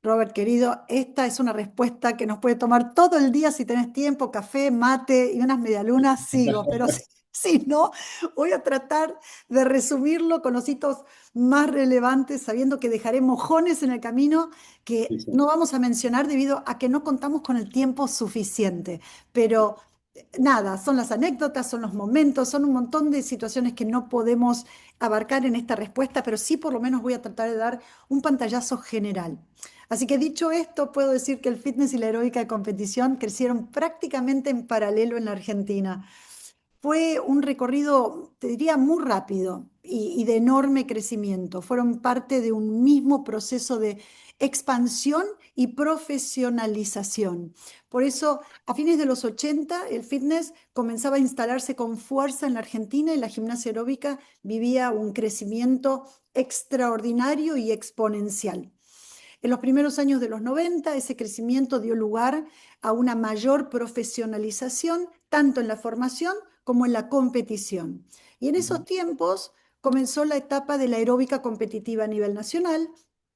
B: Robert, querido, esta es una respuesta que nos puede tomar todo el día si tenés tiempo, café, mate y unas medialunas, sigo, pero si no, voy a tratar de resumirlo con los hitos más relevantes, sabiendo que dejaré mojones en el camino
A: Sí,
B: que
A: sí.
B: no vamos a mencionar debido a que no contamos con el tiempo suficiente. Pero nada, son las anécdotas, son los momentos, son un montón de situaciones que no podemos abarcar en esta respuesta, pero sí por lo menos voy a tratar de dar un pantallazo general. Así que dicho esto, puedo decir que el fitness y la aeróbica de competición crecieron prácticamente en paralelo en la Argentina. Fue un recorrido, te diría, muy rápido y de enorme crecimiento. Fueron parte de un mismo proceso de expansión y profesionalización. Por eso, a fines de los 80, el fitness comenzaba a instalarse con fuerza en la Argentina y la gimnasia aeróbica vivía un crecimiento extraordinario y exponencial. En los primeros años de los 90, ese crecimiento dio lugar a una mayor profesionalización, tanto en la formación como en la competición. Y en esos
A: Ujú.
B: tiempos comenzó la etapa de la aeróbica competitiva a nivel nacional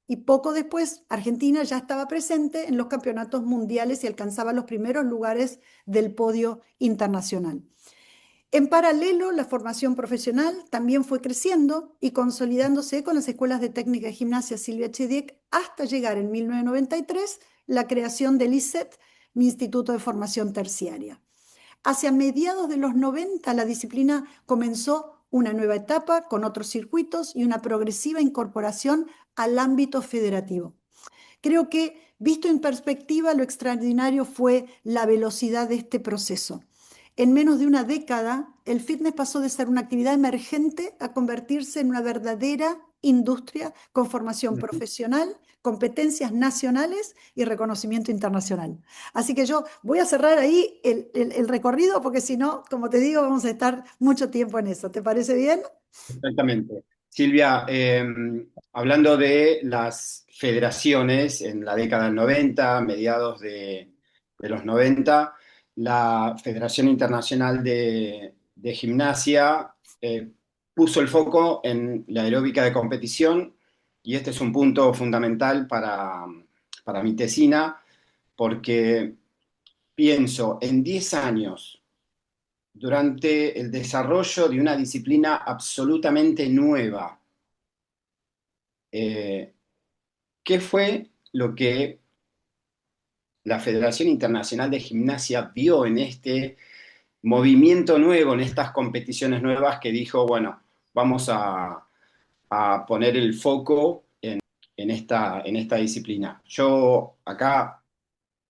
B: y poco después Argentina ya estaba presente en los campeonatos mundiales y alcanzaba los primeros lugares del podio internacional. En paralelo, la formación profesional también fue creciendo y consolidándose con las escuelas de técnica de gimnasia Silvia Chediek hasta llegar en 1993 la creación del ISET, mi Instituto de Formación Terciaria. Hacia mediados de los 90 la disciplina comenzó una nueva etapa con otros circuitos y una progresiva incorporación al ámbito federativo. Creo que, visto en perspectiva, lo extraordinario fue la velocidad de este proceso. En menos de una década, el fitness pasó de ser una actividad emergente a convertirse en una verdadera industria con formación
A: Ujú.
B: profesional, competencias nacionales y reconocimiento internacional. Así que yo voy a cerrar ahí el recorrido porque si no, como te digo, vamos a estar mucho tiempo en eso. ¿Te parece bien?
A: Exactamente. Silvia, hablando de las federaciones en la década del 90, mediados de los 90, la Federación Internacional de Gimnasia puso el foco en la aeróbica de competición y este es un punto fundamental para mi tesina porque pienso en 10 años durante el desarrollo de una disciplina absolutamente nueva. Eh, ¿Qué fue lo que la Federación Internacional de Gimnasia vio en este movimiento nuevo, en estas competiciones nuevas que dijo, bueno, vamos a poner el foco en esta disciplina? Yo acá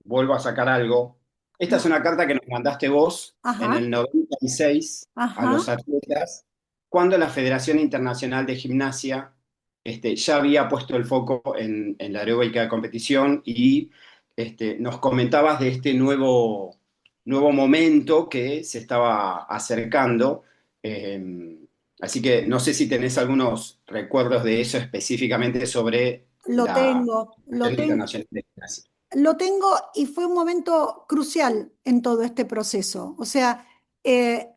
A: vuelvo a sacar algo. Esta es una carta que nos mandaste vos en
B: Ajá,
A: el 96 a
B: ajá.
A: los atletas, cuando la Federación Internacional de Gimnasia ya había puesto el foco en la aeróbica de competición y nos comentabas de este nuevo momento que se estaba acercando. Así que no sé si tenés algunos recuerdos de eso específicamente sobre
B: Lo
A: la
B: tengo, lo
A: Federación
B: tengo.
A: Internacional de Gimnasia.
B: Lo tengo y fue un momento crucial en todo este proceso. O sea,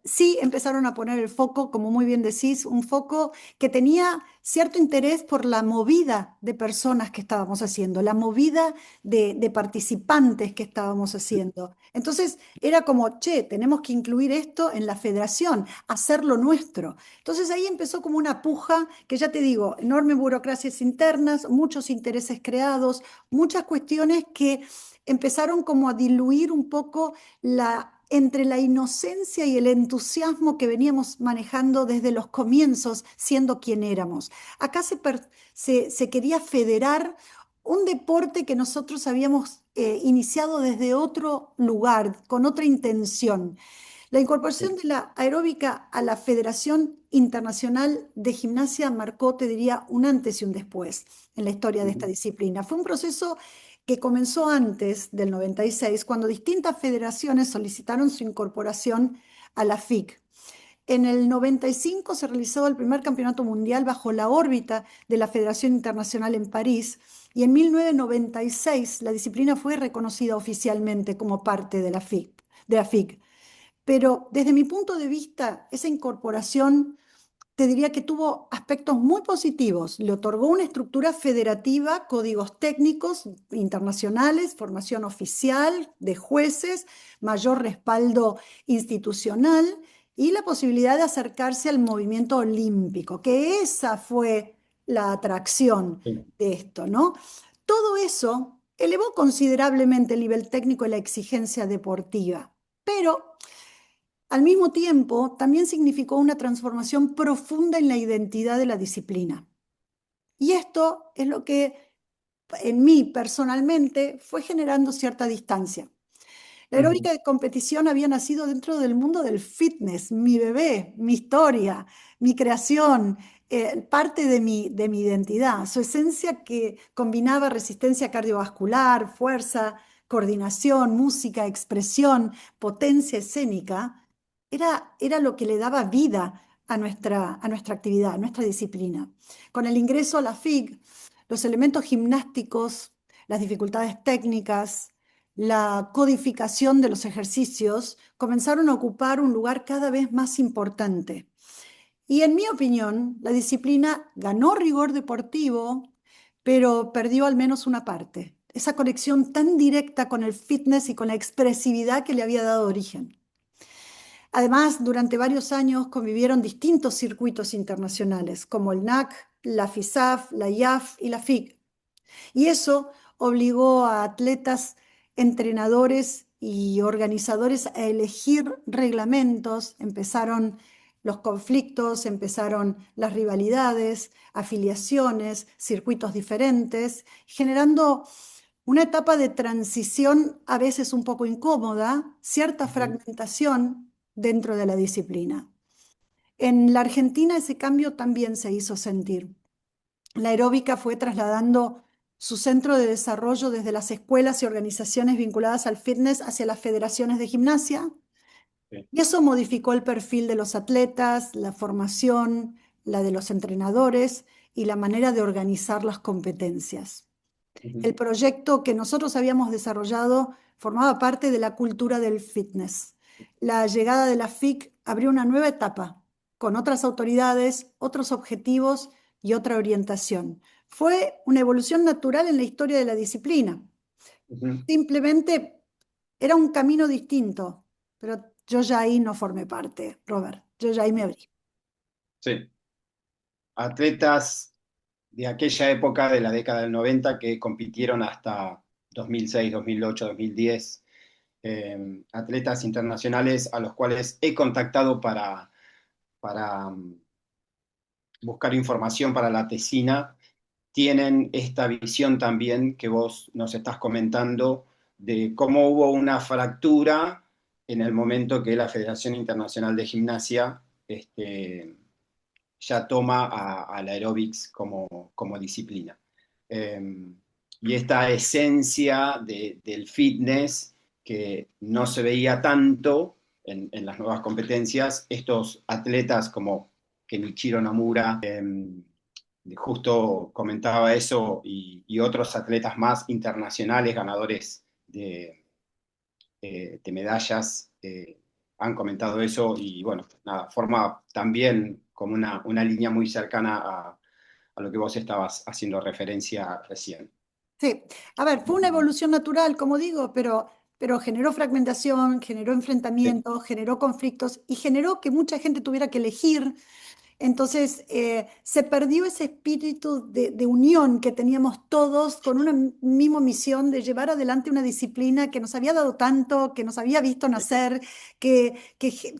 B: sí empezaron a poner el foco, como muy bien decís, un foco que tenía cierto interés por la movida de personas que estábamos haciendo, la movida de participantes que estábamos haciendo. Entonces era como, che, tenemos que incluir esto en la federación, hacerlo nuestro. Entonces ahí empezó como una puja que ya te digo, enormes burocracias internas, muchos intereses creados, muchas cuestiones que empezaron como a diluir un poco entre la inocencia y el entusiasmo que veníamos manejando desde los comienzos, siendo quien éramos. Acá se quería federar un deporte que nosotros habíamos iniciado desde otro lugar, con otra intención. La incorporación
A: Sí.
B: de la aeróbica a la Federación Internacional de Gimnasia marcó, te diría, un antes y un después en la historia de esta
A: Ujú.
B: disciplina. Fue un proceso que comenzó antes del 96, cuando distintas federaciones solicitaron su incorporación a la FIC. En el 95 se realizó el primer campeonato mundial bajo la órbita de la Federación Internacional en París y en 1996 la disciplina fue reconocida oficialmente como parte de la FIC. Pero desde mi punto de vista, esa incorporación te diría que tuvo aspectos muy positivos. Le otorgó una estructura federativa, códigos técnicos internacionales, formación oficial de jueces, mayor respaldo institucional y la posibilidad de acercarse al movimiento olímpico, que esa fue la atracción
A: Sí.
B: de esto, ¿no? Todo eso elevó considerablemente el nivel técnico y la exigencia deportiva, pero al mismo tiempo, también significó una transformación profunda en la identidad de la disciplina. Y esto es lo que en mí personalmente fue generando cierta distancia. La
A: Ujú.
B: aeróbica de competición había nacido dentro del mundo del fitness, mi bebé, mi historia, mi creación, parte de mi identidad, su esencia que combinaba resistencia cardiovascular, fuerza, coordinación, música, expresión, potencia escénica, era lo que le daba vida a nuestra actividad, a nuestra disciplina. Con el ingreso a la FIG, los elementos gimnásticos, las dificultades técnicas, la codificación de los ejercicios comenzaron a ocupar un lugar cada vez más importante. Y en mi opinión, la disciplina ganó rigor deportivo, pero perdió al menos una parte, esa conexión tan directa con el fitness y con la expresividad que le había dado origen. Además, durante varios años convivieron distintos circuitos internacionales, como el NAC, la FISAF, la IAF y la FIC. Y eso obligó a atletas, entrenadores y organizadores a elegir reglamentos, empezaron los conflictos, empezaron las rivalidades, afiliaciones, circuitos diferentes, generando una etapa de transición a veces un poco incómoda, cierta
A: Ujú.
B: fragmentación dentro de la disciplina. En la Argentina ese cambio también se hizo sentir. La aeróbica fue trasladando su centro de desarrollo desde las escuelas y organizaciones vinculadas al fitness hacia las federaciones de gimnasia,
A: Sí.
B: y eso modificó el perfil de los atletas, la formación, la de los entrenadores y la manera de organizar las competencias.
A: Ujú.
B: El proyecto que nosotros habíamos desarrollado formaba parte de la cultura del fitness. La llegada de la FIC abrió una nueva etapa, con otras autoridades, otros objetivos y otra orientación. Fue una evolución natural en la historia de la disciplina.
A: Ujú.
B: Simplemente era un camino distinto, pero yo ya ahí no formé parte, Robert. Yo ya ahí me abrí.
A: Sí. Atletas de aquella época, de la década del 90, que compitieron hasta 2006, 2008, 2010, atletas internacionales a los cuales he contactado para buscar información para la tesina, tienen esta visión también que vos nos estás comentando de cómo hubo una fractura en el momento que la Federación Internacional de Gimnasia ya toma al aeróbics como disciplina. Eh, y esta esencia del fitness que no se veía tanto en las nuevas competencias, estos atletas como Kenichiro Nomura, justo comentaba eso, y otros atletas más internacionales, ganadores de medallas, han comentado eso y bueno, nada, forma también como una línea muy cercana a lo que vos estabas haciendo referencia recién.
B: Sí, a ver, fue una evolución natural, como digo, pero generó fragmentación, generó
A: Sí.
B: enfrentamientos, generó conflictos y generó que mucha gente tuviera que elegir. Entonces, se perdió ese espíritu de unión que teníamos todos con una misma misión de llevar adelante una disciplina que nos había dado tanto, que nos había visto nacer, que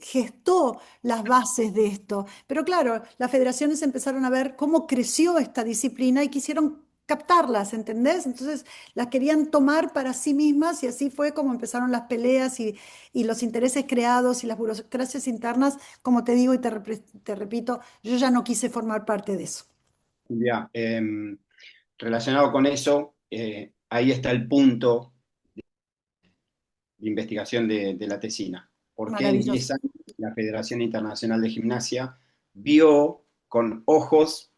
B: gestó las bases de esto. Pero claro, las federaciones empezaron a ver cómo creció esta disciplina y quisieron captarlas, ¿entendés? Entonces las querían tomar para sí mismas y así fue como empezaron las peleas y los intereses creados y las burocracias internas, como te digo y te repito, yo ya no quise formar parte de eso.
A: Ya, relacionado con eso, ahí está el punto de investigación de la tesina. ¿Por qué en
B: Maravilloso.
A: 10 años la Federación Internacional de Gimnasia vio con ojos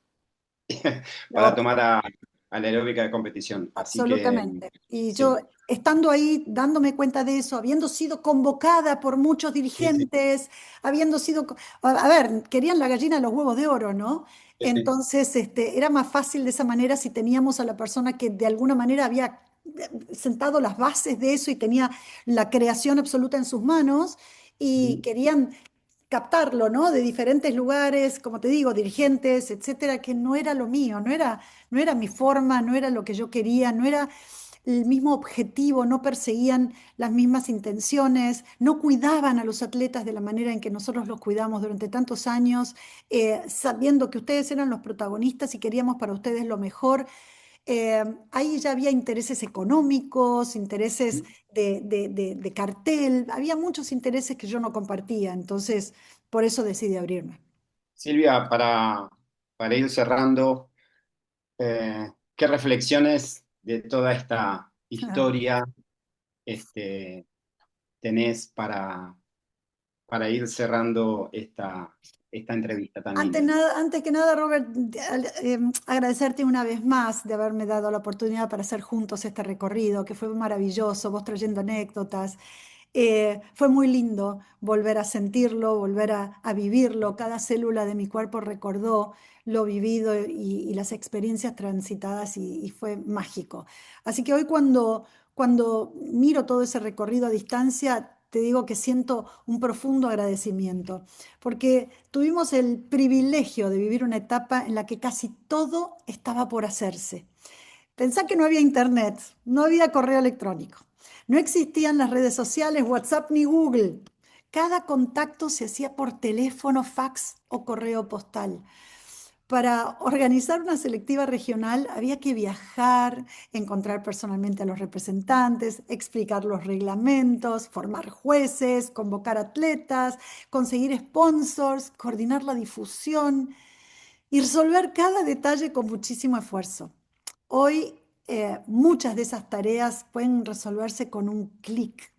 A: para
B: No,
A: tomar a la aeróbica de competición? Así que,
B: absolutamente. Y yo,
A: sí,
B: estando ahí, dándome cuenta de eso, habiendo sido convocada por muchos
A: sí, sí,
B: dirigentes, habiendo sido, a ver, querían la gallina de los huevos de oro, ¿no?
A: sí, sí.
B: Entonces, era más fácil de esa manera si teníamos a la persona que de alguna manera había sentado las bases de eso y tenía la creación absoluta en sus manos y
A: Ujú.
B: querían captarlo, ¿no? De diferentes lugares, como te digo, dirigentes, etcétera, que no era lo mío, no era mi forma, no era lo que yo quería, no era el mismo objetivo, no perseguían las mismas intenciones, no cuidaban a los atletas de la manera en que nosotros los cuidamos durante tantos años, sabiendo que ustedes eran los protagonistas y queríamos para ustedes lo mejor. Ahí ya había intereses económicos, intereses de cartel, había muchos intereses que yo no compartía, entonces por eso decidí abrirme.
A: Silvia, para ir cerrando, ¿qué reflexiones de toda esta historia este, tenés para ir cerrando esta entrevista tan linda?
B: Antes que nada, Robert, agradecerte una vez más de haberme dado la oportunidad para hacer juntos este recorrido, que fue maravilloso, vos trayendo anécdotas. Fue muy lindo volver a sentirlo, volver a vivirlo. Cada célula de mi cuerpo recordó lo vivido y las experiencias transitadas y fue mágico. Así que hoy cuando miro todo ese recorrido a distancia, te digo que siento un profundo agradecimiento, porque tuvimos el privilegio de vivir una etapa en la que casi todo estaba por hacerse. Pensá que no había internet, no había correo electrónico, no existían las redes sociales, WhatsApp ni Google. Cada contacto se hacía por teléfono, fax o correo postal. Para organizar una selectiva regional había que viajar, encontrar personalmente a los representantes, explicar los reglamentos, formar jueces, convocar atletas, conseguir sponsors, coordinar la difusión y resolver cada detalle con muchísimo esfuerzo. Hoy muchas de esas tareas pueden resolverse con un clic,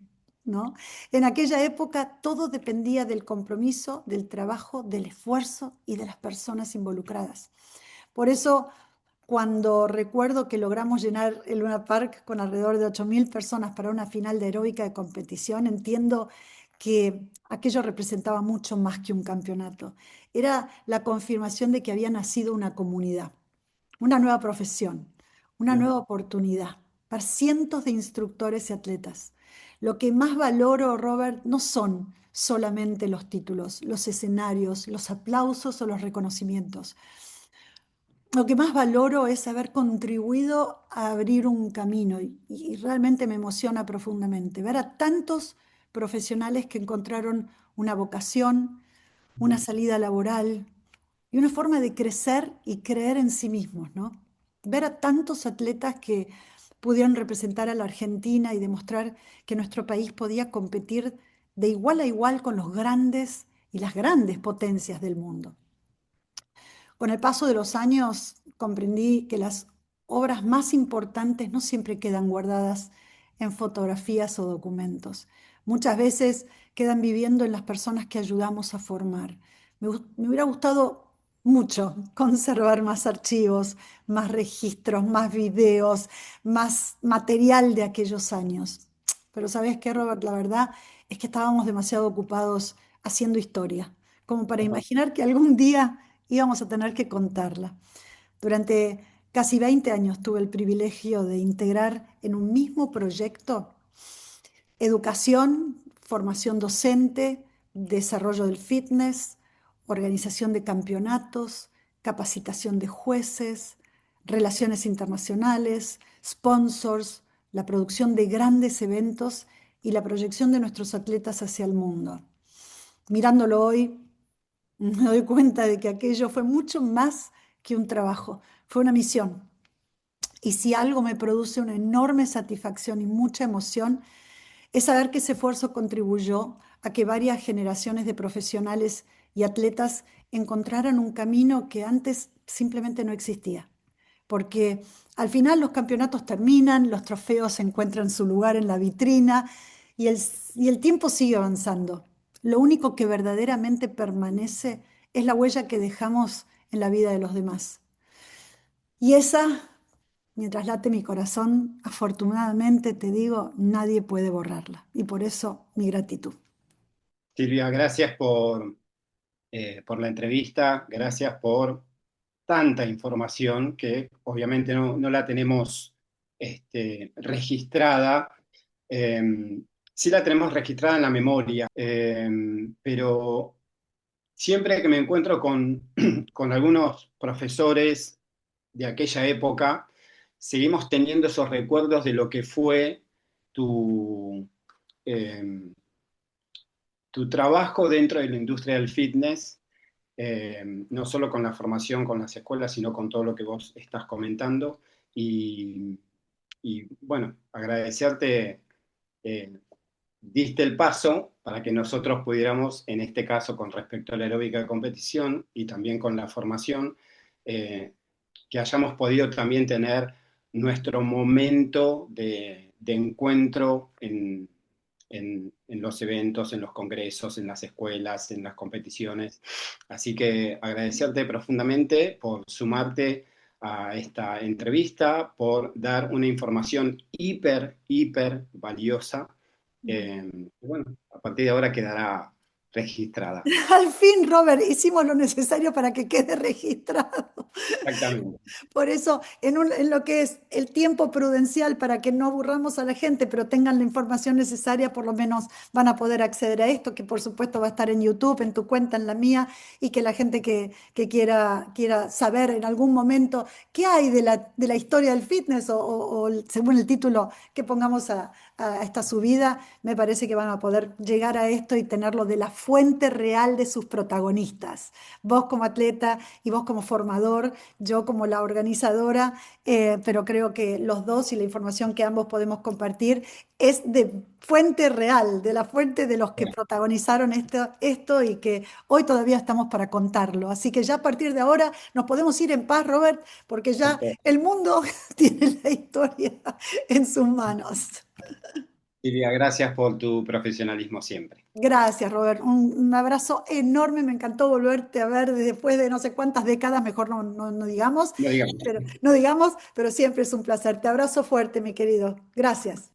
B: ¿no? En aquella época todo dependía del compromiso, del trabajo, del esfuerzo y de las personas involucradas. Por eso, cuando recuerdo que logramos llenar el Luna Park con alrededor de 8.000 personas para una final de aeróbica de competición, entiendo que aquello representaba mucho más que un campeonato. Era la confirmación de que había nacido una comunidad, una nueva profesión, una nueva oportunidad para cientos de instructores y atletas. Lo que más valoro, Robert, no son solamente los títulos, los escenarios, los aplausos o los reconocimientos. Lo que más valoro es haber contribuido a abrir un camino y realmente me emociona profundamente ver a tantos profesionales que encontraron una vocación, una salida laboral y una forma de crecer y creer en sí mismos, ¿no? Ver a tantos atletas que pudieron representar a la Argentina y demostrar que nuestro país podía competir de igual a igual con los grandes y las grandes potencias del mundo. Con el paso de los años comprendí que las obras más importantes no siempre quedan guardadas en fotografías o documentos. Muchas veces quedan viviendo en las personas que ayudamos a formar. Me hubiera gustado mucho conservar más archivos, más registros, más videos, más material de aquellos años. Pero ¿sabes qué, Robert? La verdad es que estábamos demasiado ocupados haciendo historia, como para imaginar que algún día íbamos a tener que contarla. Durante casi 20 años tuve el privilegio de integrar en un mismo proyecto educación, formación docente, desarrollo del fitness, organización de campeonatos, capacitación de jueces, relaciones internacionales, sponsors, la producción de grandes eventos y la proyección de nuestros atletas hacia el mundo. Mirándolo hoy, me doy cuenta de que aquello fue mucho más que un trabajo, fue una misión, Y si algo me produce una enorme satisfacción y mucha emoción, es saber que ese esfuerzo contribuyó a que varias generaciones de profesionales y atletas encontraran un camino que antes simplemente no existía. Porque al final los campeonatos terminan, los trofeos encuentran su lugar en la vitrina y el tiempo sigue avanzando. Lo único que verdaderamente permanece es la huella que dejamos en la vida de los demás. Y esa, mientras late mi corazón, afortunadamente te digo, nadie puede borrarla. Y por eso mi gratitud.
A: Silvia, gracias por la entrevista, gracias por tanta información que obviamente no la tenemos registrada. Sí la tenemos registrada en la memoria, pero siempre que me encuentro con algunos profesores de aquella época, seguimos teniendo esos recuerdos de lo que fue tu, eh, tu trabajo dentro de la industria del fitness, no solo con la formación, con las escuelas, sino con todo lo que vos estás comentando. Y, y bueno, agradecerte, eh, diste el paso para que nosotros pudiéramos, en este caso con respecto a la aeróbica de competición y también con la formación, eh, que hayamos podido también tener nuestro momento de encuentro en los eventos, en los congresos, en las escuelas, en las competiciones. Así que agradecerte profundamente por sumarte a esta entrevista, por dar una información hiper valiosa. Bueno, a partir de ahora quedará registrada.
B: Al fin, Robert, hicimos lo necesario para que quede registrado.
A: Exactamente.
B: Por eso, en lo que es el tiempo prudencial, para que no aburramos a la gente, pero tengan la información necesaria, por lo menos van a poder acceder a esto, que por supuesto va a estar en YouTube, en tu cuenta, en la mía, y que la gente que quiera saber en algún momento qué hay de la historia del fitness según el título que pongamos a esta subida, me parece que van a poder llegar a esto y tenerlo de la fuente real de sus protagonistas. Vos como atleta y vos como formador, yo como la organizadora, pero creo que los dos y la información que ambos podemos compartir es de fuente real, de la fuente de los que protagonizaron esto y que hoy todavía estamos para contarlo. Así que ya a partir de ahora nos podemos ir en paz, Robert, porque ya el mundo tiene la historia en sus manos.
A: Silvia, gracias por tu profesionalismo siempre.
B: Gracias, Robert. Un abrazo enorme. Me encantó volverte a ver después de no sé cuántas décadas, mejor no digamos,
A: No digamos.
B: pero siempre es un placer. Te abrazo fuerte, mi querido. Gracias.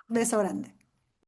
B: Beso grande.